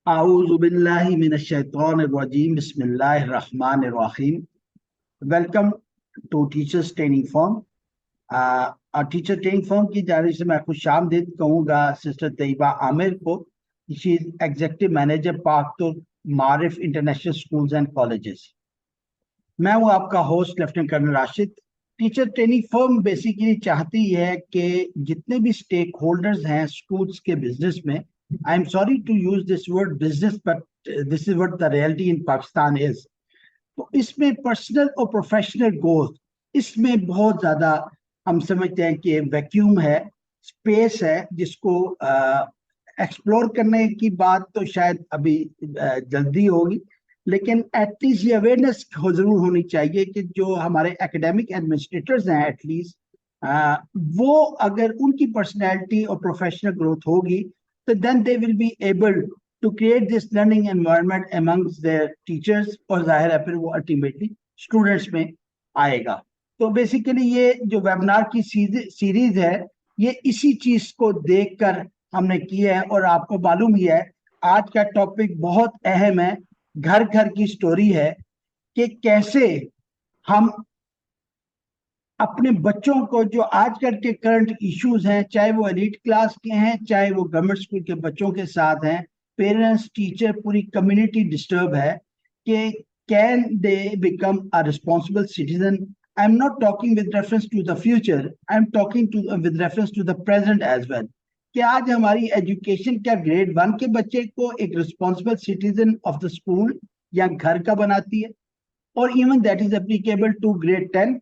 A'udzubillahi minash-shaytanir-rajim. Bismillahir-rahmanir-rahim. Welcome to Teachers Training Firm. और teacher training firm की जानिब से मैं खुशामदीद कहूँगा सिस्टर तैयबा आमिर को। She is executive manager Pak Turk Maarif international schools and colleges. मैं हूँ आपका host lieutenant colonel Rashid. Teacher training firm basically चाहती है कि जितने भी स्टेक होल्डर्स हैं स्कूल्स के बिजनेस में, I am sorry to use this word business but this is what the reality in Pakistan is. तो इसमें पर्सनल और प्रोफेशनल ग्रोथ, इसमें बहुत ज्यादा हम समझते हैं कि वैक्यूम है, स्पेस है, जिसको एक्सप्लोर करने की बात तो शायद अभी जल्दी होगी, लेकिन एटलीस्ट ये अवेयरनेस जरूर होनी चाहिए कि जो हमारे एकेडमिक एडमिनिस्ट्रेटर्स हैं एटलीस्ट वो अगर उनकी पर्सनैलिटी और प्रोफेशनल ग्रोथ होगी तो then they will be able to create this learning environment amongst their teachers, और जाहिर है फिर वो अल्टीमेटली स्टूडेंट्स में आएगा। तो बेसिकली ये जो वेबिनार की सीरीज है ये इसी चीज को देखकर हमने किया है, और आपको मालूम ही है आज का टॉपिक बहुत अहम है। घर घर की स्टोरी है कि कैसे हम अपने बच्चों को, जो आजकल के करंट इश्यूज हैं, चाहे वो एलीट क्लास के हैं चाहे वो गवर्नमेंट स्कूल के बच्चों के साथ हैं, पेरेंट्स टीचर पूरी कम्युनिटी डिस्टर्ब है कि can they become a responsible citizen. I am not talking with reference to the future, I am talking to with reference to the present as well. कि आज हमारी एजुकेशन क्या grade 1 के बच्चे को एक responsible citizen of the school या घर का बनाती है, और even that is applicable to grade 10।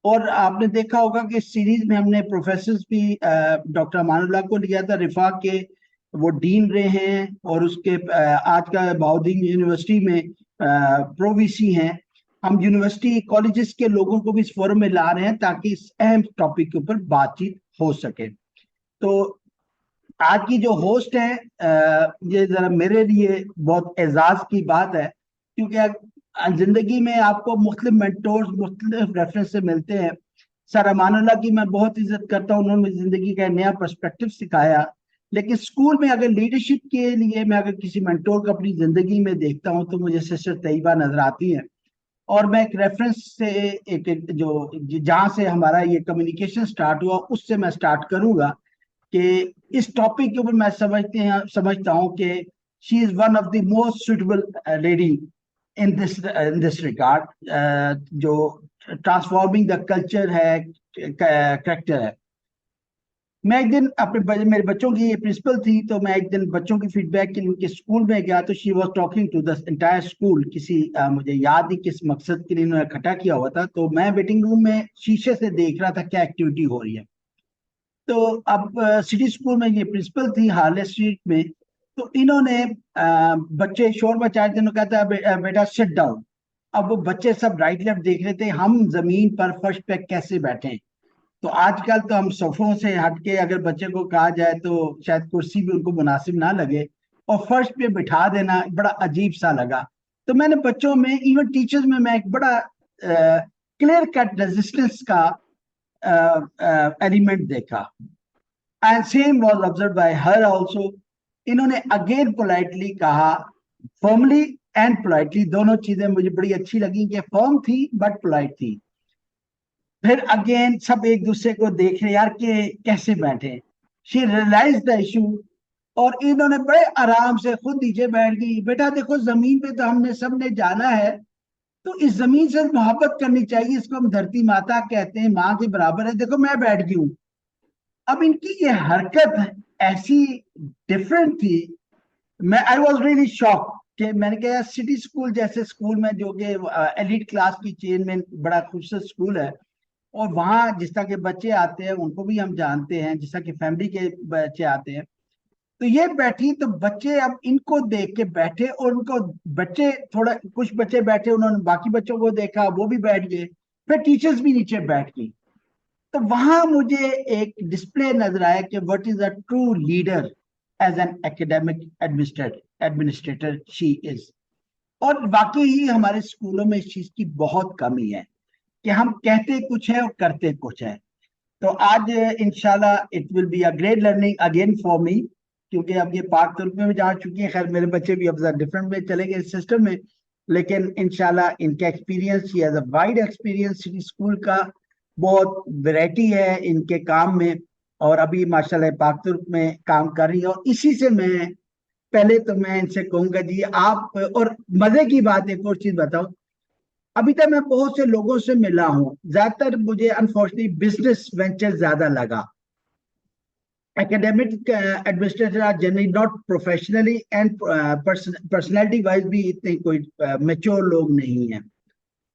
और आपने देखा होगा कि इस सीरीज में हमने प्रोफेसर भी डॉक्टर अमानुल्लाह को लिया था, रिफा के वो डीन रहे हैं, और उसके आज का बहाउद्दीन यूनिवर्सिटी में प्रोवीसी हैं। हम यूनिवर्सिटी कॉलेजेस के लोगों को भी इस फोरम में ला रहे हैं ताकि इस अहम टॉपिक के ऊपर बातचीत हो सके। तो आज की जो होस्ट है ये जरा मेरे लिए बहुत एजाज की बात है, क्योंकि जिंदगी में आपको मुख्तलिफ मेंटोर्स मुख्तलिफ रेफरेंस से मिलते हैं। सर अमानुल्लाह की मैं बहुत इज्जत करता हूँ, उन्होंने जिंदगी का नया पर्सपेक्टिव सिखाया। लेकिन स्कूल में अगर लीडरशिप के लिए मैं अगर किसी मेंटोर को अपनी जिंदगी में देखता हूँ तो मुझे सिस्टर तैयबा नजर आती है। और मैं एक रेफरेंस से एक जो जहाँ से हमारा ये कम्युनिकेशन स्टार्ट हुआ उससे मैं स्टार्ट करूंगा कि इस टॉपिक के ऊपर मैं समझता हूँ कि she is one of the most suitable lady in this regard, जो ट्रांसफॉर्मिंग द कल्चर है, करेक्टर है। मैं एक दिन मेरे बच्चों की ये प्रिंसिपल थी, तो मैं एक दिन बच्चों की फीडबैक के लिए उनके स्कूल में गया, तो she was talking to the entire school. किसी मुझे याद नहीं किस मकसद के लिए उन्होंने इकट्ठा किया हुआ था, तो मैं वेटिंग रूम में शीशे से देख रहा था क्या एक्टिविटी हो रही है। तो अब सिटी स्कूल में ये प्रिंसिपल थी हार्ले स्ट्रीट में, तो इन्होंने बच्चे शोर मचा रहे थे, उन्होंने कहा था बेटा सिट डाउन। अब वो बच्चे सब राइट लेफ्ट देख रहे थे, हम जमीन पर फर्श पे कैसे बैठे। तो आजकल तो हम सोफों से हटके अगर बच्चे को कहा जाए तो शायद कुर्सी भी उनको मुनासिब ना लगे, और फर्श पे बिठा देना बड़ा अजीब सा लगा। तो मैंने बच्चों में, इवन टीचर्स में, मैं एक बड़ा क्लियर कट रेजिस्टेंस का एलिमेंट देखा। And same was observe by her also. इन्होंने अगेन पोलाइटली कहा, फर्मली एंड पोलाइटली, दोनों चीजें मुझे बड़ी अच्छी लगी कि फर्म थी बट पोलाइट थी। फिर अगेन सब एक दूसरे को देख रहे यार कि कैसे बैठे। शी रियलाइज द इशू, और इन्होंने बड़े आराम से खुद नीचे बैठ गई। बेटा देखो जमीन पे तो हमने सबने जाना है, तो इस जमीन से मोहब्बत करनी चाहिए, इसको हम धरती माता कहते हैं, माँ के बराबर है, देखो मैं बैठ गई हूँ। अब इनकी ये हरकत ऐसी डिफरेंट थी, मैं आई वॉज रियली शॉक कि मैंने कहा सिटी स्कूल जैसे स्कूल में, जो कि एलिट क्लास की चेन में बड़ा खूबसूरत स्कूल है, और वहाँ जिस तरह के बच्चे आते हैं उनको भी हम जानते हैं, जिस तरह की फैमिली के बच्चे आते हैं, तो ये बैठी तो बच्चे अब इनको देख के बैठे, और उनको बच्चे थोड़ा, कुछ बच्चे बैठे, उन्होंने बाकी बच्चों को देखा, वो भी बैठ गए, फिर टीचर्स भी नीचे बैठ गई। तो वहां मुझे एक डिस्प्ले नजर आया कि what is a true leader as an academic administrator she is. और वाकई ही हमारे स्कूलों में इस चीज की बहुत कमी है कि हम कहते कुछ है और करते कुछ है। तो आज इंशाल्लाह it will be a great learning again for me क्योंकि अब ये पाक तुर्क में भी जा चुकी हैं। खैर मेरे बच्चे भी अब डिफरेंट में चले गए सिस्टम में, लेकिन इंशाल्लाह इनका एक्सपीरियंस, ये as a wide experience city school का, बहुत वैरायटी है इनके काम में। और अभी माशाल्लाह पाक तुर्क में काम कर रही है। और इसी से मैं पहले तो मैं इनसे कहूंगा जी आप, और मजे की बात एक और चीज बताऊं, अभी तक मैं बहुत से लोगों से मिला हूं, ज्यादातर मुझे अनफॉर्चुनेटली बिजनेस वेंचर ज्यादा लगा। Academic administrator are generally not professionally and personality wise भी इतने कोई मेच्योर लोग नहीं हैं।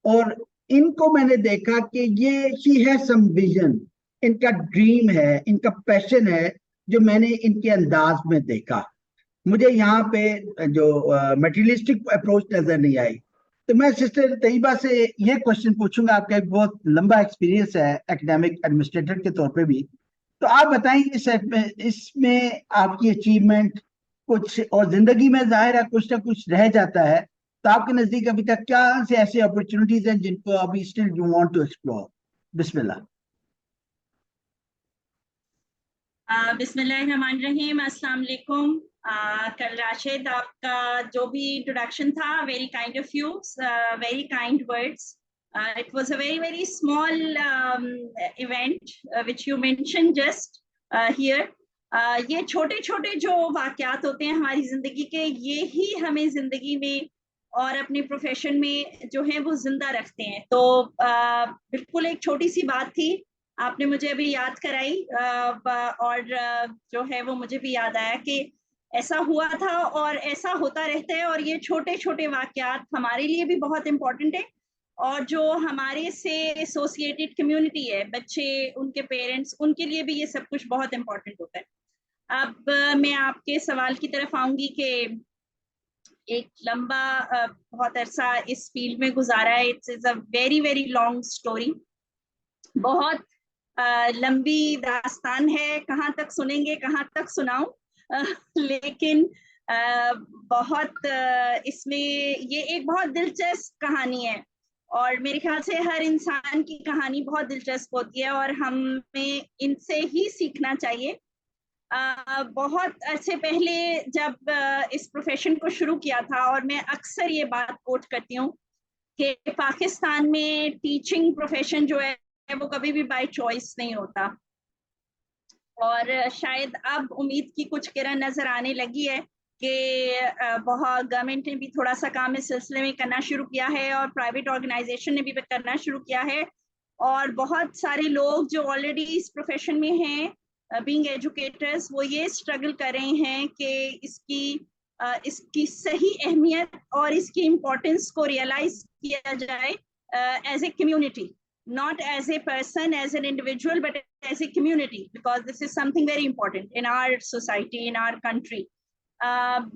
और इनको मैंने देखा कि ये ही है सम विजन, इनका ड्रीम है, इनका पैशन है, जो मैंने इनके अंदाज में देखा। मुझे यहाँ पे जो मटेरियलिस्टिक अप्रोच नजर नहीं आई। तो मैं सिस्टर तैयबा से ये क्वेश्चन पूछूंगा, आपका एक बहुत लंबा एक्सपीरियंस है एकेडमिक एडमिनिस्ट्रेटर के तौर पे भी, तो आप बताएं इसमें आपकी अचीवमेंट कुछ, और जिंदगी में जाहिर है कुछ ना कुछ रह जाता है, तो आपके नजदीक अभी तक क्या से ऐसी अपॉर्चुनिटीज हैं जिनको अभी still you want to explore? बिस्मिल्लाह। बिस्मिल्लाहिर्रहमानिर्रहीम, अस्सलाम वालेकुम। कल राशिद आपका जो भी इंट्रोडक्शन था, very kind of you, very kind words. It was a very very small event which you mentioned just here. ये छोटे छोटे जो वाकयात होते हैं हमारी जिंदगी के, ये ही हमें जिंदगी में और अपने प्रोफेशन में जो है वो जिंदा रखते हैं. तो बिल्कुल एक छोटी सी बात थी, आपने मुझे अभी याद कराई, और जो है वो मुझे भी याद आया कि ऐसा हुआ था और ऐसा होता रहता है. और ये छोटे छोटे वाकयात हमारे लिए भी बहुत इम्पोर्टेंट है, और जो हमारे से एसोसिएटेड कम्युनिटी है, बच्चे, उनके पेरेंट्स, उनके लिए भी ये सब कुछ बहुत इम्पोर्टेंट होता है. अब मैं आपके सवाल की तरफ आऊंगी कि एक लंबा बहुत अरसा इस फील्ड में गुजारा है. It's a very very long story, बहुत लंबी दास्तान है. कहाँ तक सुनेंगे, कहाँ तक सुनाऊं? लेकिन बहुत इसमें ये एक बहुत दिलचस्प कहानी है, और मेरे ख्याल से हर इंसान की कहानी बहुत दिलचस्प होती है और हमें इनसे ही सीखना चाहिए. बहुत अरसे पहले जब इस प्रोफेशन को शुरू किया था, और मैं अक्सर ये बात कोट करती हूँ कि पाकिस्तान में टीचिंग प्रोफेशन जो है वो कभी भी बाय चॉइस नहीं होता. और शायद अब उम्मीद की कुछ किरण नजर आने लगी है कि बहुत गवर्नमेंट ने भी थोड़ा सा काम इस सिलसिले में करना शुरू किया है, और प्राइवेट ऑर्गेनाइजेशन ने भी करना शुरू किया है. और बहुत सारे लोग जो ऑलरेडी इस प्रोफेशन में हैं, बीइंग एजुकेटर्स, वो ये स्ट्रगल कर रहे हैं कि इसकी सही अहमियत और इसकी इम्पोर्टेंस को रियलाइज किया जाए as a community, not as a person, as an individual, but as a community, because this is something very important in our society, in our country.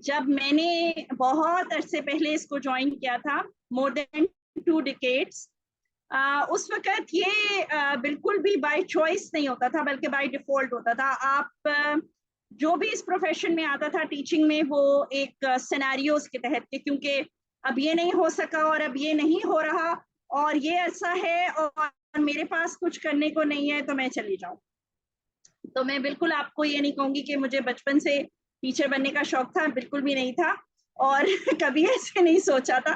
जब मैंने बहुत अरसे पहले इसको ज्वाइन किया था, more than 2 decades, उस वक्त ये बिल्कुल भी बाय चॉइस नहीं होता था, बल्कि बाय डिफॉल्ट होता था. आप जो भी इस प्रोफेशन में आता था टीचिंग में, वो एक सिनेरियोस के तहत के, क्योंकि अब ये नहीं हो सका और अब ये नहीं हो रहा और ये ऐसा है और मेरे पास कुछ करने को नहीं है तो मैं चली जाऊं. तो मैं बिल्कुल आपको ये नहीं कहूंगी कि मुझे बचपन से टीचर बनने का शौक था, बिल्कुल भी नहीं था, और कभी ऐसे नहीं सोचा था,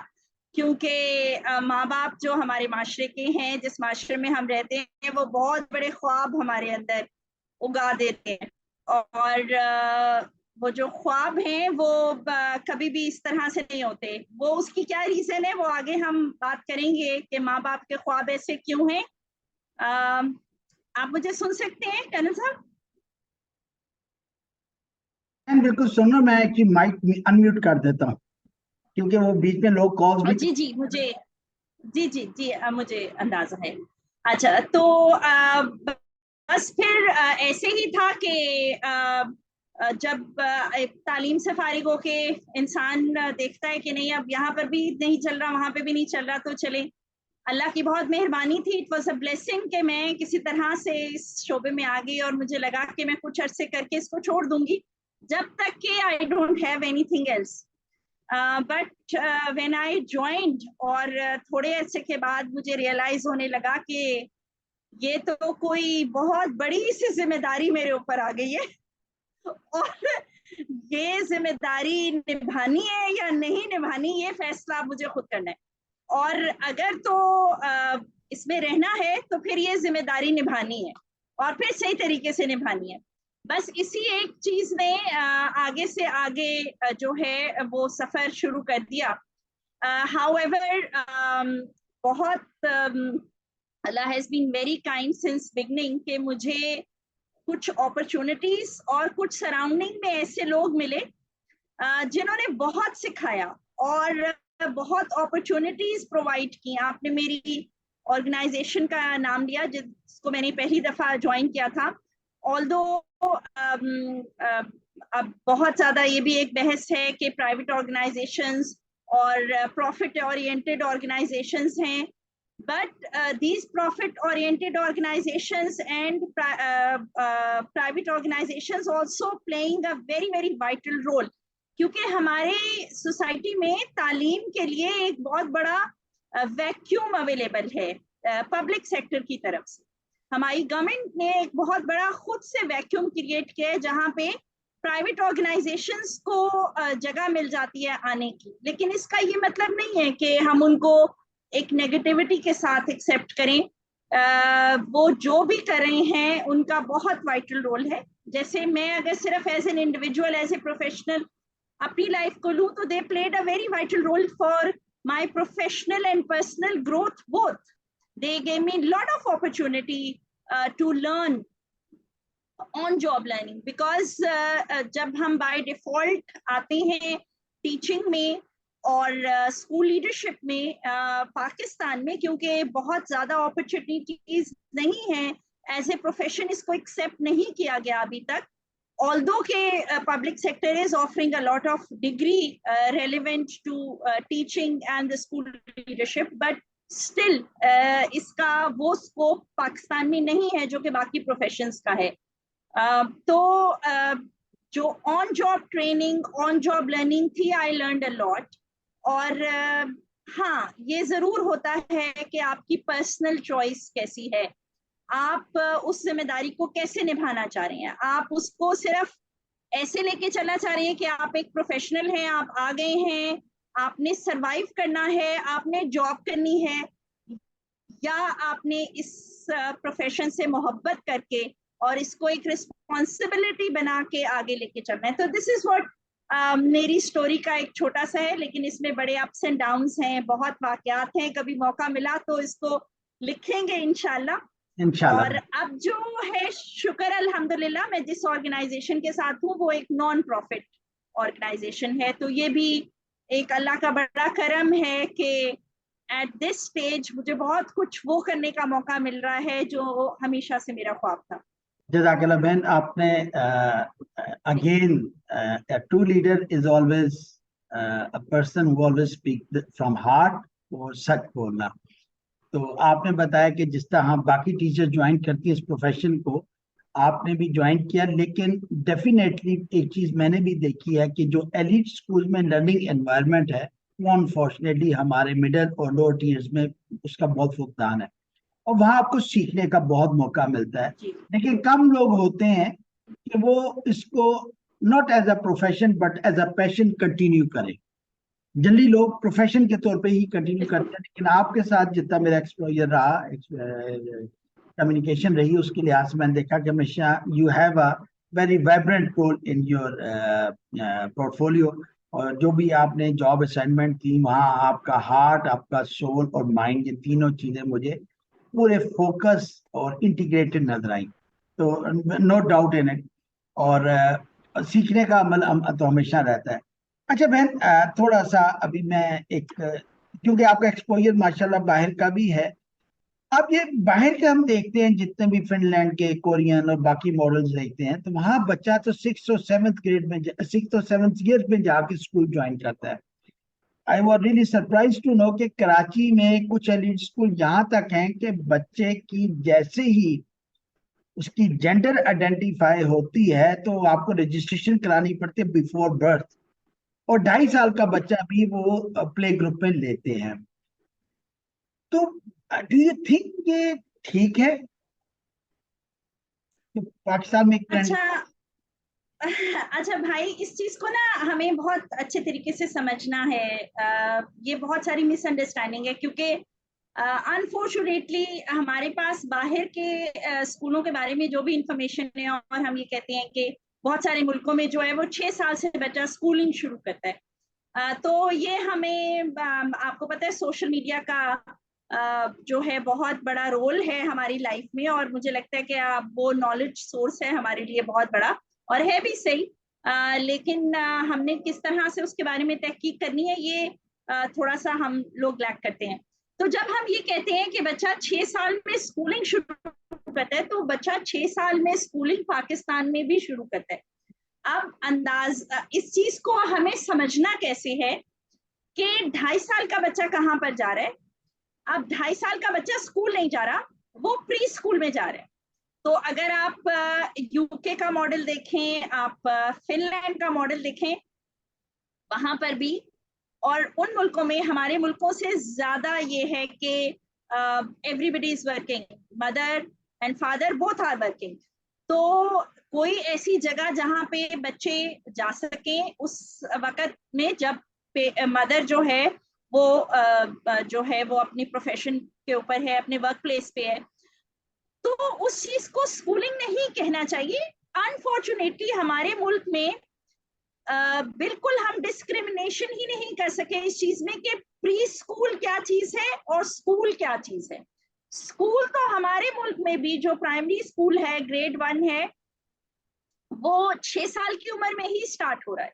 क्योंकि माँ बाप जो हमारे माशरे के हैं, जिस माशरे में हम रहते हैं, वो बहुत बड़े ख्वाब हमारे अंदर उगा देते हैं. और वो जो ख्वाब हैं वो कभी भी इस तरह से नहीं होते. वो उसकी क्या रीजन है, वो आगे हम बात करेंगे कि माँ बाप के ख्वाब ऐसे क्यों हैं. आप मुझे सुन सकते हैं कर्नल साहब? बिल्कुल सुनो, मैं एक्चुअली माइक अनम्यूट कर देता हूँ, क्योंकि वो बीच में लोग कॉल्स भी। जी जी, मुझे जी मुझे अंदाजा है. अच्छा, तो बस फिर ऐसे ही था कि जब तालीम से फारिग होके इंसान देखता है कि नहीं, अब यहाँ पर भी नहीं चल रहा, वहां पे भी नहीं चल रहा, तो चले. अल्लाह की बहुत मेहरबानी थी, इट वॉज अ ब्लेसिंग कि मैं किसी तरह से इस शोबे में आ गई, और मुझे लगा कि मैं कुछ अरसे करके इसको छोड़ दूंगी, जब तक कि I don't have anything else. But when I joined, और थोड़े अरसे के बाद मुझे रियलाइज होने लगा कि ये तो कोई बहुत बड़ी सी जिम्मेदारी मेरे ऊपर आ गई है. और ये जिम्मेदारी निभानी है या नहीं निभानी, ये फैसला मुझे खुद करना है। और अगर तो इसमें रहना है तो फिर ये जिम्मेदारी निभानी है और फिर सही तरीके से निभानी है। बस इसी एक चीज ने आगे से आगे जो है वो सफर शुरू कर दिया। हाउएवर बहुत Allah has been very kind since beginning कि मुझे कुछ अपॉर्चुनिटीज और कुछ सराउंडिंग में ऐसे लोग मिले जिन्होंने बहुत सिखाया और बहुत अपॉर्चुनिटीज प्रोवाइड की। आपने मेरी ऑर्गेनाइजेशन का नाम लिया जिसको मैंने पहली दफा ज्वाइन किया था। ऑल्दो अब बहुत ज्यादा ये भी एक बहस है कि प्राइवेट ऑर्गेनाइजेशंस और प्रॉफिट ओरिएंटेड ऑर्गेनाइजेशंस हैं, but these profit oriented organizations and private organizations also playing a very very vital role, क्योंकि हमारे सोसाइटी में तालीम के लिए एक बहुत बड़ा वैक्यूम अवेलेबल है पब्लिक सेक्टर की तरफ से। हमारी गवर्नमेंट ने एक बहुत बड़ा खुद से वैक्यूम क्रिएट किया है जहाँ पे प्राइवेट ऑर्गेनाइजेशंस को जगह मिल जाती है आने की। लेकिन इसका ये मतलब नहीं है कि हम उनको एक नेगेटिविटी के साथ एक्सेप्ट करें। वो जो भी कर रहे हैं उनका बहुत वाइटल रोल है। जैसे मैं अगर सिर्फ as an individual as a professional अपनी लाइफ को लूँ तो they played a very vital role for my professional and personal growth both. They gave me lot of opportunity to learn on job learning, because जब हम by default आते हैं teaching में और स्कूल लीडरशिप में पाकिस्तान में, क्योंकि बहुत ज्यादा अपॉर्चुनिटीज नहीं है एज ए प्रोफेशन, इसको एक्सेप्ट नहीं किया गया अभी तक। ऑल्दो के public sector is offering a lot of degree relevant to teaching and the school leadership, but still इसका वो स्कोप पाकिस्तान में नहीं है जो कि बाकी प्रोफेशंस का है। तो जो on job training on job learning थी, आई लर्नड अ लॉट। और हाँ, ये जरूर होता है कि आपकी पर्सनल चॉइस कैसी है, आप उस जिम्मेदारी को कैसे निभाना चाह रहे हैं। आप उसको सिर्फ ऐसे लेके चलना चाह रहे हैं कि आप एक प्रोफेशनल हैं, आप आ गए हैं, आपने सरवाइव करना है, आपने जॉब करनी है, या आपने इस प्रोफेशन से मोहब्बत करके और इसको एक रिस्पॉन्सिबिलिटी बना के आगे लेके चलना है। तो दिस इज व्हाट मेरी स्टोरी का एक छोटा सा है, लेकिन इसमें बड़े अप्स एंड डाउन्स हैं, बहुत वाकयात हैं। कभी मौका मिला तो इसको लिखेंगे इंशाल्लाह। और अब जो है, शुक्र अल्हम्दुलिल्लाह, मैं जिस ऑर्गेनाइजेशन के साथ हूँ वो एक नॉन प्रॉफिट ऑर्गेनाइजेशन है। तो ये भी एक अल्लाह का बड़ा करम है कि एट दिस स्टेज मुझे बहुत कुछ वो करने का मौका मिल रहा है जो हमेशा से मेरा ख्वाब था। जज़ाकल्लाह बहन, आपने again a true leader is always a person who always speak from heart और सच बोलना। तो आपने बताया कि जिस तरह बाकी टीचर ज्वाइन करती है इस प्रोफेशन को, आपने भी ज्वाइन किया। लेकिन डेफिनेटली एक चीज मैंने भी देखी है कि जो एलिट स्कूल में लर्निंग एनवायरनमेंट है वो अनफॉर्चुनेटली हमारे मिडिल और लोअर टीयर्स में उसका बहुत फुकदान है, और वहाँ आपको सीखने का बहुत मौका मिलता है। लेकिन कम लोग होते हैं कि वो इसको not as a profession but as a passion continue करें। जनरली लोग प्रोफेशन के तौर पे ही कंटिन्यू करते हैं, लेकिन आपके साथ जितना मेरा एक्सपोजर रहा, कम्युनिकेशन रही, उसके लिहाज से मैंने देखा कि हमेशा you have a very vibrant role in your portfolio. और जो भी आपने जॉब असाइनमेंट दी वहाँ आपका हार्ट, आपका सोल और माइंड, ये तीनों चीजें मुझे पूरे फोकस और इंटीग्रेटेड नजर आई। तो नो डाउट इन इट। और सीखने का अमल तो हमेशा रहता है। अच्छा बहन, थोड़ा सा अभी मैं एक, क्योंकि आपका एक्सपोजर माशाल्लाह बाहर का भी है, अब ये बाहर के हम देखते हैं जितने भी फिनलैंड के, कोरियन और बाकी मॉडल्स देखते हैं, तो वहाँ बच्चा तो 6th और 7th ग्रेड में, 6th और 7th ईयर में जाके स्कूल ज्वाइन करता है। I was really surprise to know कि कराची में कुछ एलिट स्कूल यहाँ तक हैं कि बच्चे की जैसे ही उसकी जेंडर आइडेंटिफाई होती है तो आपको रजिस्ट्रेशन करानी पड़ती है बिफोर बर्थ, और 2.5 साल का बच्चा भी वो प्ले ग्रुप में लेते हैं। तो डू यू थिंक ये ठीक है? तो पाकिस्तान में एक ट्रेंड। अच्छा, अच्छा भाई, इस चीज को ना हमें बहुत अच्छे तरीके से समझना है। ये बहुत सारी मिसअंडरस्टैंडिंग है, क्योंकि अनफॉर्चुनेटली हमारे पास बाहर के स्कूलों के बारे में जो भी इंफॉर्मेशन है, और हम ये कहते हैं कि बहुत सारे मुल्कों में जो है वो 6 साल से बच्चा स्कूलिंग शुरू करता है। तो ये हमें आपको पता है सोशल मीडिया का जो है बहुत बड़ा रोल है हमारी लाइफ में, और मुझे लगता है कि वो नॉलेज सोर्स है हमारे लिए बहुत बड़ा, और है भी सही। लेकिन हमने किस तरह से उसके बारे में तहकीक करनी है, ये थोड़ा सा हम लोग लैक करते हैं। तो जब हम ये कहते हैं कि बच्चा 6 साल में स्कूलिंग शुरू करता है, तो बच्चा 6 साल में स्कूलिंग पाकिस्तान में भी शुरू करता है। अब इस चीज को हमें समझना कैसे है कि 2.5 साल का बच्चा कहाँ पर जा रहा है। अब 2.5 साल का बच्चा स्कूल नहीं जा रहा, वो प्री स्कूल में जा रहा है। तो अगर आप यूके का मॉडल देखें, आप फिनलैंड का मॉडल देखें, वहां पर भी और उन मुल्कों में हमारे मुल्कों से ज्यादा ये है कि everybody is working, mother and father both are working. तो कोई ऐसी जगह जहां पे बच्चे जा सकें उस वक्त में, जब मदर जो है वो जो है वो अपनी प्रोफेशन के ऊपर है, अपने वर्क प्लेस पे है, तो उस चीज को स्कूलिंग नहीं कहना चाहिए। अनफॉर्चुनेटली हमारे मुल्क में बिल्कुल हम डिस्क्रिमिनेशन ही नहीं कर सके इस चीज में कि प्री स्कूल क्या चीज है और स्कूल क्या चीज है। स्कूल तो हमारे मुल्क में भी जो प्राइमरी स्कूल है, ग्रेड 1 है, वो 6 साल की उम्र में ही स्टार्ट हो रहा है।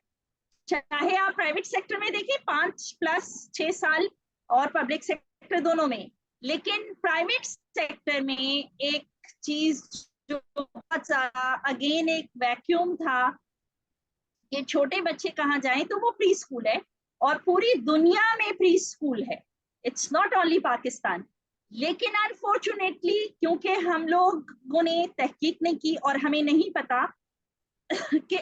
चाहे आप प्राइवेट सेक्टर में देखिए 5+6 साल, और पब्लिक सेक्टर दोनों में। लेकिन प्राइवेट सेक्टर में एक चीज जो बहुत ज्यादा अगेन एक वैक्यूम था कि छोटे बच्चे कहाँ जाएं, तो वो प्री स्कूल है, और पूरी दुनिया में प्री स्कूल है, इट्स नॉट ओनली पाकिस्तान। लेकिन अनफॉर्चुनेटली क्योंकि हम लोगों ने तहकीक नहीं की और हमें नहीं पता कि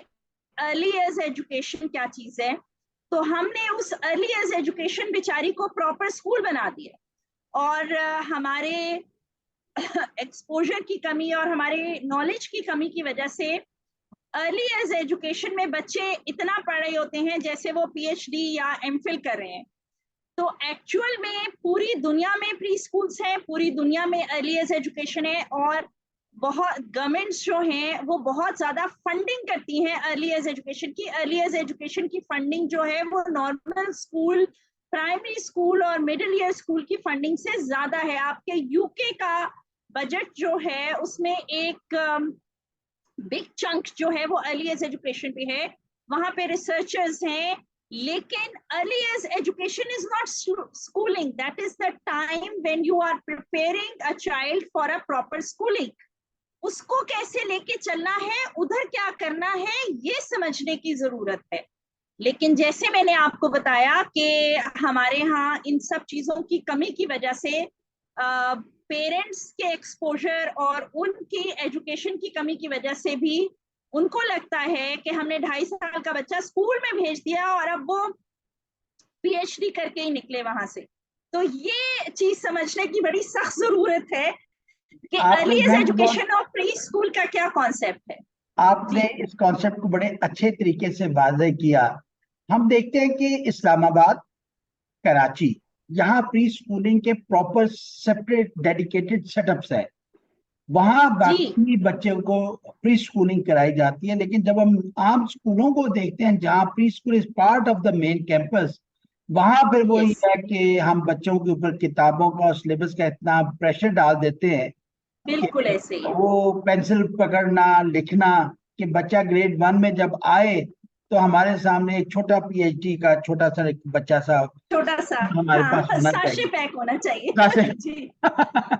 अर्ली एज एजुकेशन क्या चीज है, तो हमने उस अर्ली एज एजुकेशन बेचारी को प्रॉपर स्कूल बना दिया। और हमारे एक्सपोजर की कमी और हमारे नॉलेज की कमी की वजह से अर्ली एज एजुकेशन में बच्चे इतना पढ़ रहे होते हैं जैसे वो पीएचडी या एमफिल कर रहे हैं। तो एक्चुअल में पूरी दुनिया में प्री स्कूल्स हैं, पूरी दुनिया में अर्ली एज एजुकेशन है, और बहुत गवर्नमेंट्स जो हैं वो बहुत ज्यादा फंडिंग करती हैं अर्ली एज एजुकेशन की। अर्ली एज एजुकेशन की फंडिंग जो है वो नॉर्मल स्कूल, प्राइमरी स्कूल और मिडिल ईयर स्कूल की फंडिंग से ज्यादा है। आपके यूके का बजट जो है उसमें एक बिग चंक जो है वो अर्ली एज एजुकेशन पे है, वहां पे रिसर्चर्स हैं। लेकिन early age education is not schooling, that is the time when you are preparing a child for a proper schooling. उसको कैसे लेके चलना है, उधर क्या करना है, ये समझने की जरूरत है। लेकिन जैसे मैंने आपको बताया कि हमारे यहाँ इन सब चीजों की कमी की वजह से पेरेंट्स के एक्सपोजर और उनकी एजुकेशन की कमी की वजह से भी उनको लगता है कि हमने 2.5 साल का बच्चा स्कूल में भेज दिया और अब वो पीएचडी करके ही निकले वहां से। तो ये चीज समझने की बड़ी सख्त जरूरत है कि आपने अर्ली एज बहन बहुत एजुकेशन और प्री स्कूल का क्या कॉन्सेप्ट है। आपने जी इस कॉन्सेप्ट को बड़े अच्छे तरीके से वाज़ेह किया। हम देखते हैं कि इस्लामाबाद, कराची, यहाँ प्री स्कूलिंग के प्रॉपर सेपरेट डेडिकेटेड सेटअप्स है। वहाँ जी बाकी बच्चों को प्री स्कूलिंग कराई जाती है। लेकिन जब हम आम स्कूलों को देखते हैं जहाँ pre school is part of the main campus, वहाँ फिर वो ये यस, है कि हम बच्चों के ऊपर किताबों का और सिलेबस का इतना प्रेशर डाल देते हैं बिल्कुल कि ऐसे ही। वो पेंसिल पकड़ना, लिखना, कि बच्चा ग्रेड 1 में जब आए तो हमारे सामने एक छोटा पीएचडी का छोटा सा एक बच्चा सा छोटा सा, हमारे पास हाँ, होना साशे चाहिए। पैक होना चाहिए। जैसे जी।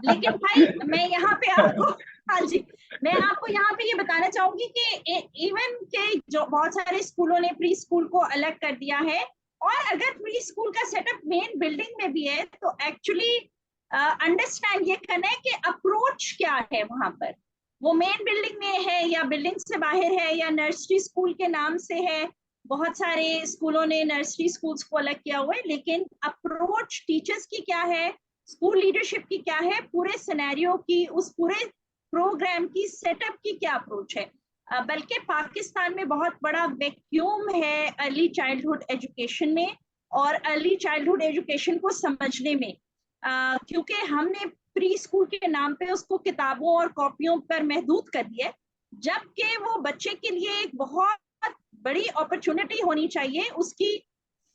लेकिन भाई मैं यहाँ पे आपको, हाँ जी, मैं आपको यहाँ पे ये बताना चाहूंगी कि इवन के जो बहुत सारे स्कूलों ने प्री स्कूल को अलग कर दिया है, और अगर प्री स्कूल का सेटअप मेन बिल्डिंग में भी है तो एक्चुअली अंडरस्टैंड ये करना है कि अप्रोच क्या है वहां पर। वो मेन बिल्डिंग में है या बिल्डिंग से बाहर है या नर्सरी स्कूल के नाम से है। बहुत सारे स्कूलों ने नर्सरी स्कूल्स को अलग किया हुआ है, लेकिन अप्रोच टीचर्स की क्या है, स्कूल लीडरशिप की क्या है, पूरे सिनेरियो की, उस पूरे प्रोग्राम की, सेटअप की क्या अप्रोच है। बल्कि पाकिस्तान में बहुत बड़ा वैक्यूम है अर्ली चाइल्डहुड एजुकेशन में और अर्ली चाइल्डहुड एजुकेशन को समझने में, क्योंकि हमने प्री स्कूल के नाम पे उसको किताबों और कॉपियों पर महदूद कर दिया, जबकि वो बच्चे के लिए एक बहुत बड़ी अपॉर्चुनिटी होनी चाहिए उसकी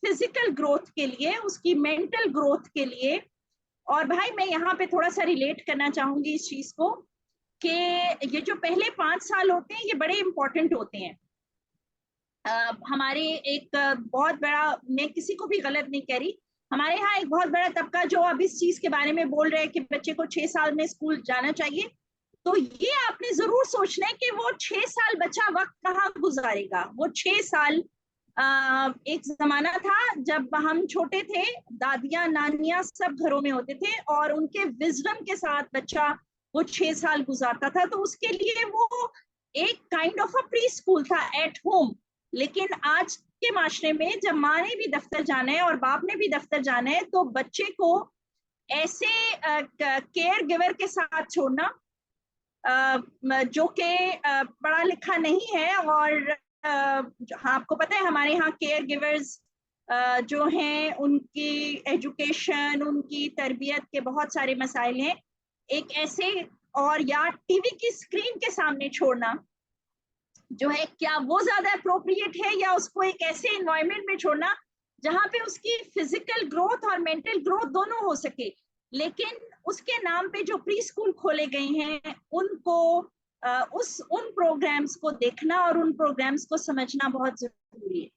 फिजिकल ग्रोथ के लिए, उसकी मेंटल ग्रोथ के लिए। और भाई मैं यहाँ पे थोड़ा सा रिलेट करना चाहूंगी इस चीज को कि ये जो पहले 5 साल होते हैं ये बड़े इंपॉर्टेंट होते हैं। हमारे एक बहुत बड़ा, मैं किसी को भी गलत नहीं कह रही, हमारे यहाँ एक बहुत बड़ा तबका जो अब इस चीज के बारे में बोल रहे हैं कि बच्चे को 6 साल में स्कूल जाना चाहिए, तो ये आपने जरूर सोचना है कि वो 6 साल बच्चा वक्त कहाँ गुजारेगा। वो 6 साल, एक जमाना था जब हम छोटे थे, दादियां नानियां सब घरों में होते थे और उनके विजडम के साथ बच्चा वो 6 साल गुजारता था, तो उसके लिए वो एक kind of a pre school था एट होम। लेकिन आज के माशरे में जब माँ ने भी दफ्तर जाना है और बाप ने भी दफ्तर जाना है, तो बच्चे को ऐसे केयर गिवर के साथ छोड़ना जो कि पढ़ा लिखा नहीं है। और हाँ, आपको पता है हमारे यहाँ केयर गिवर्स जो हैं उनकी एजुकेशन, उनकी तरबियत के बहुत सारे मसाइल हैं। एक ऐसे, और या टीवी की स्क्रीन के सामने छोड़ना जो है, क्या वो ज्यादा अप्रोप्रिएट है, या उसको एक ऐसे इन्वायरमेंट में छोड़ना जहां पे उसकी फिजिकल ग्रोथ और मेंटल ग्रोथ दोनों हो सके। लेकिन उसके नाम पे जो प्री स्कूल खोले गए हैं उनको उन प्रोग्राम्स को देखना और उन प्रोग्राम्स को समझना बहुत जरूरी है।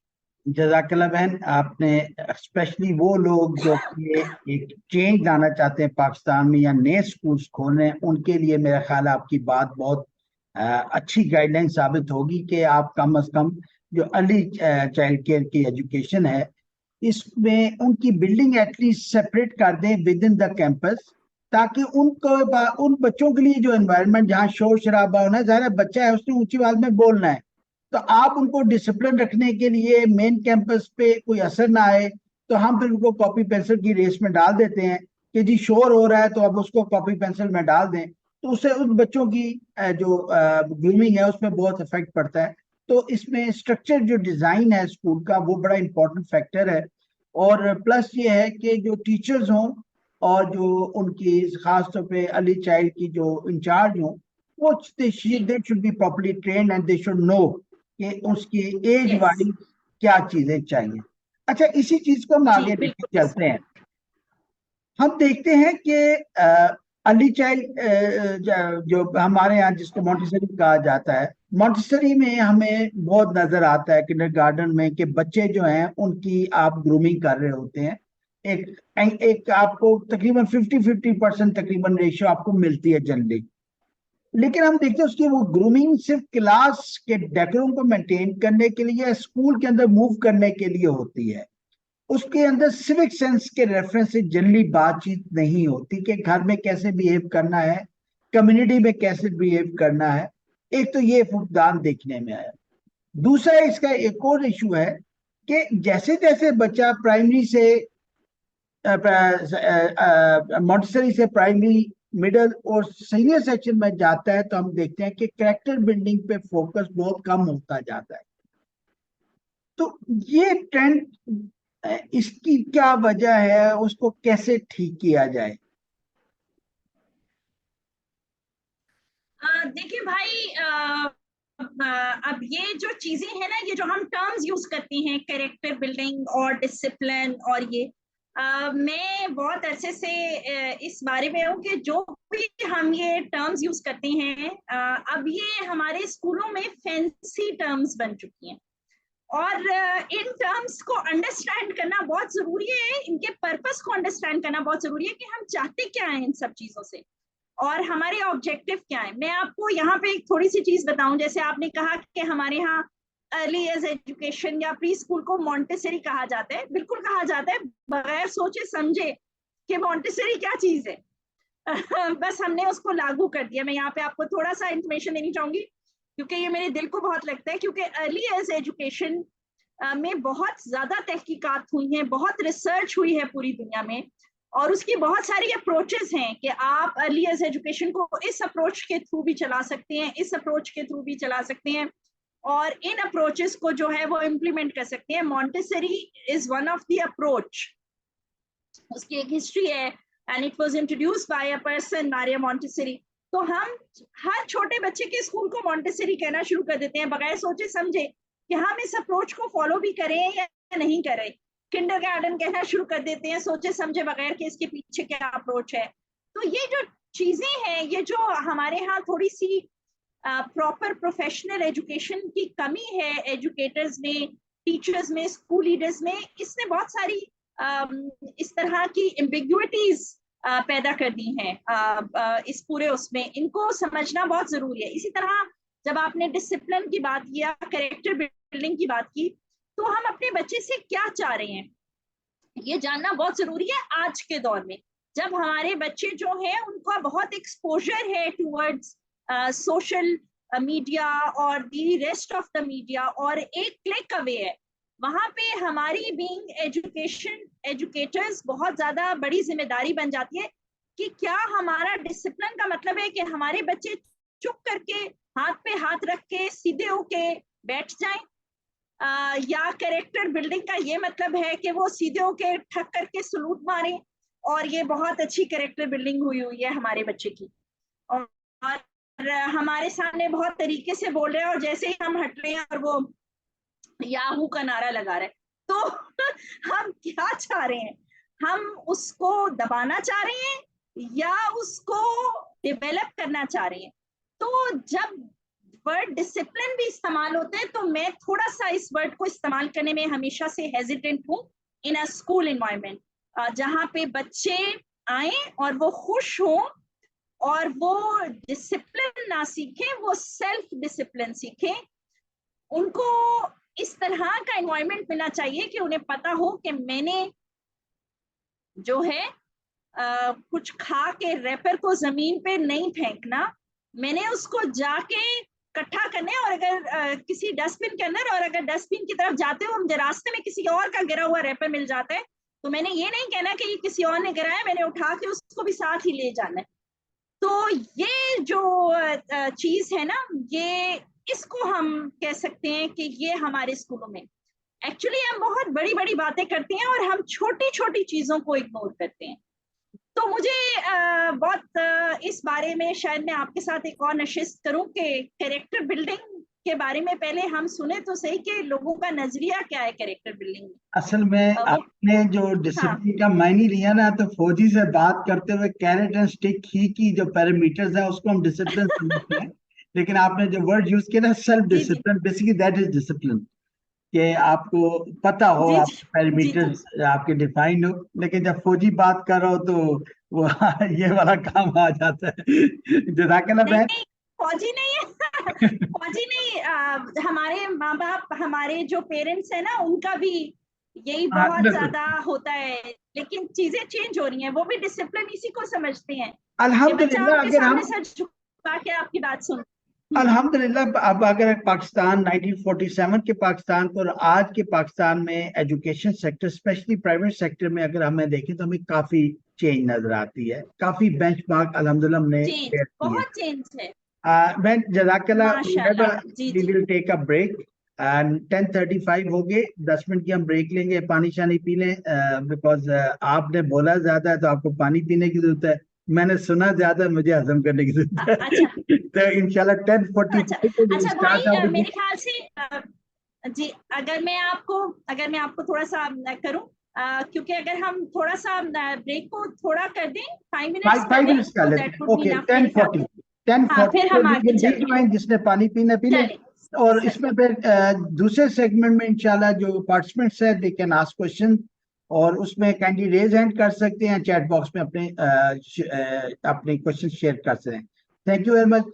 जज़ाकल्लाह बहन, आपने स्पेशली वो लोग जो कि एक चेंज लाना चाहते हैं पाकिस्तान में या नए स्कूल्स खोलने हैं, उनके लिए मेरा ख्याल है आपकी बात बहुत अच्छी गाइडलाइन साबित होगी कि आप कम से कम जो अर्ली चाइल्ड केयर की एजुकेशन है इसमें उनकी बिल्डिंग एटलीस्ट सेपरेट कर दें विद इन द कैंपस, ताकि उनको उन बच्चों के लिए जो एनवायरनमेंट जहाँ शोर शराबा होना है, ज़ाहिर बच्चा है उसने ऊंची आवाज में बोलना है, तो आप उनको डिसिप्लिन रखने के लिए मेन कैंपस पे कोई असर ना आए, तो हम फिर उनको कॉपी पेंसिल की रेस में डाल देते हैं कि जी शोर हो रहा है तो अब उसको कॉपी पेंसिल में डाल दें, तो उससे उन बच्चों की जो ग्रूमिंग है उसमें बहुत इफेक्ट पड़ता है। तो इसमें स्ट्रक्चर जो डिजाइन है स्कूल का वो बड़ा इंपॉर्टेंट फैक्टर है। और प्लस ये है कि जो टीचर्स हों और जो उनकी खास तौर पे अर्ली चाइल्ड की जो इंचार्ज हों, वो they should be properly trained and they should know कि उसकी एज यस, वाइज क्या चीजें चाहिए। अच्छा, इसी चीज को हम जी आगे लेके बिल्कुल। चलते हैं। हम देखते हैं कि अर्ली चाइल्ड जो हमारे यहाँ जिसको मॉन्टेसरी कहा जाता है, मॉन्टेसरी में हमें बहुत नजर आता है किंडरगार्टन में कि बच्चे जो हैं उनकी आप ग्रूमिंग कर रहे होते हैं। एक एक आपको तकरीबन 50-50% तकरीबन रेशियो आपको मिलती है जनरली। लेकिन हम देखते हैं उसकी वो ग्रूमिंग सिर्फ क्लास के डेकोरम को मेंटेन करने के लिए, स्कूल के अंदर मूव करने के लिए होती है। उसके अंदर सिविक सेंस के रेफरेंस से जनरली बातचीत नहीं होती कि घर में कैसे बिहेव करना है, कम्युनिटी में कैसे बिहेव करना है। एक तो ये फुकदान देखने में आया। दूसरा इसका एक और इशू है कि जैसे जैसे बच्चा प्राइमरी से मॉन्टेसरी से प्राइमरी, मिडिल और सीनियर सेक्शन में जाता है, तो हम देखते हैं कि कैरेक्टर बिल्डिंग पे फोकस बहुत कम होता जाता है। तो ये ट्रेंड, इसकी क्या वजह है, उसको कैसे ठीक किया जाए? देखिए भाई, अब ये जो चीजें हैं ना, ये जो हम टर्म्स यूज करते हैं, कैरेक्टर बिल्डिंग और डिसिप्लिन, और ये मैं बहुत अरसे से इस बारे में हूँ कि जो भी हम ये टर्म्स यूज करते हैं, अब ये हमारे स्कूलों में फैंसी टर्म्स बन चुकी हैं। और इन टर्म्स को अंडरस्टैंड करना बहुत जरूरी है, इनके पर्पस को अंडरस्टैंड करना बहुत जरूरी है कि हम चाहते क्या हैं इन सब चीजों से और हमारे ऑब्जेक्टिव क्या है। मैं आपको यहाँ पे एक थोड़ी सी चीज बताऊं, जैसे आपने कहा कि हमारे यहाँ अर्ली एज एजुकेशन या प्री स्कूल को मॉन्टेसरी कहा जाता है। बिल्कुल कहा जाता है, बगैर सोचे समझे कि मॉन्टेसरी क्या चीज है। बस हमने उसको लागू कर दिया। मैं यहाँ पे आपको थोड़ा सा इंफॉर्मेशन देनी चाहूंगी क्योंकि ये मेरे दिल को बहुत लगता है, क्योंकि अर्ली एज एजुकेशन में बहुत ज्यादा तहकीकात हुई हैं, बहुत रिसर्च हुई है पूरी दुनिया में। और उसकी बहुत सारी अप्रोचेस हैं कि आप अर्ली एज एजुकेशन को इस अप्रोच के थ्रू भी चला सकते हैं, इस अप्रोच के थ्रू भी चला सकते हैं, और इन अप्रोचेस को जो है वो इम्प्लीमेंट कर सकते हैं। Montessori is one of the approach, उसकी एक हिस्ट्री है, and it was introduced by a person Maria Montessori. तो हम हर छोटे बच्चे के स्कूल को मॉन्टेसरी कहना शुरू कर देते हैं बगैर सोचे समझे कि हम इस अप्रोच को फॉलो भी करें या नहीं करें। किंडरगार्टन कहना शुरू कर देते हैं सोचे समझे बगैर कि इसके पीछे क्या अप्रोच है। तो ये जो चीजें हैं, ये जो हमारे यहाँ थोड़ी सी प्रॉपर प्रोफेशनल एजुकेशन की कमी है एजुकेटर्स में, टीचर्स में, स्कूल लीडर्स में, इसने बहुत सारी इस तरह की एम्बिग्युइटीज पैदा कर दी हैं इस पूरे उसमें। इनको समझना बहुत जरूरी है। इसी तरह जब आपने डिसिप्लिन की बात की या कैरेक्टर बिल्डिंग की बात की, तो हम अपने बच्चे से क्या चाह रहे हैं ये जानना बहुत जरूरी है आज के दौर में, जब हमारे बच्चे जो हैं उनका बहुत एक्सपोजर है टूवर्ड्स सोशल मीडिया और the rest of the media, और एक क्लिक अवे है। वहां पे हमारी बीइंग एजुकेटर्स बहुत ज्यादा बड़ी जिम्मेदारी बन जाती है कि क्या हमारा डिसिप्लिन का मतलब है कि हमारे बच्चे चुप करके हाथ पे हाथ रख के सीधे होके बैठ जाएं, या कैरेक्टर बिल्डिंग का ये मतलब है कि वो सीधे होके ठक करके सलूट मारें और ये बहुत अच्छी कैरेक्टर बिल्डिंग हुई है हमारे बच्चे की, और हमारे सामने बहुत तरीके से बोल रहे हैं और जैसे ही हम हट रहे हैं और वो याहू का नारा लगा रहे हैं, तो हम क्या चाह रहे हैं? हम उसको दबाना चाह रहे हैं या उसको डेवलप करना चाह रहे हैं? तो जब वर्ड डिसिप्लिन भी इस्तेमाल होते हैं तो मैं थोड़ा सा इस वर्ड को इस्तेमाल करने में हमेशा से हेजिटेंट हूँ इन अ स्कूल एनवायरनमेंट, जहाँ पे बच्चे आए और वो खुश हों और वो डिसिप्लिन ना सीखें, वो सेल्फ डिसिप्लिन सीखें। उनको इस तरह का एनवायरनमेंट मिलना चाहिए कि उन्हें पता हो कि मैंने जो है कुछ खा के रैपर को जमीन पे नहीं फेंकना, मैंने उसको जाके इकट्ठा करने, और अगर किसी डस्टबिन के अंदर, और अगर डस्टबिन की तरफ जाते हो मुझे रास्ते में किसी और का गिरा हुआ रैपर मिल जाता है, तो मैंने ये नहीं कहना कि ये किसी और ने गिराया, मैंने उठा के उसको भी साथ ही ले जाना है। तो ये जो चीज है ना, ये इसको हम कह सकते हैं कि ये हमारे स्कूलों में एक्चुअली हम बहुत बड़ी बड़ी बातें करते हैं और हम छोटी छोटी चीजों को इग्नोर करते हैं। तो मुझे बहुत इस बारे में शायद मैं आपके साथ एक और नशिस्त करूं कि कैरेक्टर बिल्डिंग के बारे में पहले हम सुने तो सही कि लोगों का नजरिया क्या है कैरेक्टर बिल्डिंग में। असल में आपने जो डिसिप्लिन का मायने लिया ना, तो फौजी से बात करते हुए कैरेट एंड स्टिक ही की जो पैरामीटर्स है उसको हम डिसिप्लिन समझते हैं, लेकिन आपने जो वर्ड यूज किया ना self discipline, basically that is discipline, कि आपको पता हो, आप पैरामीटर्स आपके डिफाइंड हो। लेकिन जब फौजी बात कर रहा हो तो वो ये वाला काम आ जाता है। जज़ाकल्लाह बहन। फौजी नहीं है फौजी नहीं, हमारे माँ बाप, हमारे जो पेरेंट्स है ना, उनका भी यही बहुत ज्यादा होता है, लेकिन चीजें चेंज हो रही हैं, वो भी डिसिप्लिन इसी को समझते हैं। अल्हम्दुलिल्लाह अगर हम सच झुका के आपकी बात सुन, अल्हम्दुलिल्लाह अब अगर पाकिस्तान 1947 के पाकिस्तान को और आज के पाकिस्तान में education sector specially private sector में अगर हमें देखें तो हमें काफी चेंज नजर आती है, काफी बेंचमार्क अल्हम्दुलिल्लाह हमने बहुत चेंज है। मैं जज़ाकल्लाह, we will take a break and 10:35 हो गए, 10 मिनट की हम ब्रेक लेंगे, पानी शानी पी लें, बिकॉज आपने बोला ज्यादा है तो आपको पानी पीने की जरूरत है, मैंने सुना ज्यादा, मुझे हजम करने की जरूरत है। अच्छा। तो इंशाल्लाह 10:45 को अच्छा भाई, मेरे ख्याल से जी, अगर मैं आपको थोड़ा सा करूं, क्योंकि अगर हम थोड़ा सा ब्रेक को थोड़ा कर दें, 5 मिनट्स कर लें, ओके 10:40 फिर हम आगे चलते हैं। जिसने पानी पीना पी ले, और इसमें फिर दूसरे सेगमेंट में इंशाल्लाह जो पार्टिसिपेंट्स है दे कैन आस्क क्वेश्चन, और उसमें कैंडी रेज हैंड कर सकते हैं, चैट बॉक्स में अपने क्वेश्चन शेयर कर सकते हैं। Thank you very much.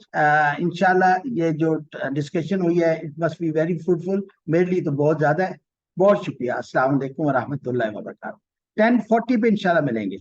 इंशाल्लाह ये जो डिस्कशन हुई है it must be very fruitful, मेरे लिए तो बहुत ज्यादा है। बहुत शुक्रिया। अस्सलाम वालेकुम व रहमतुल्लाहि व बरकातहू। 10:40 पे इंशाल्लाह मिलेंगे।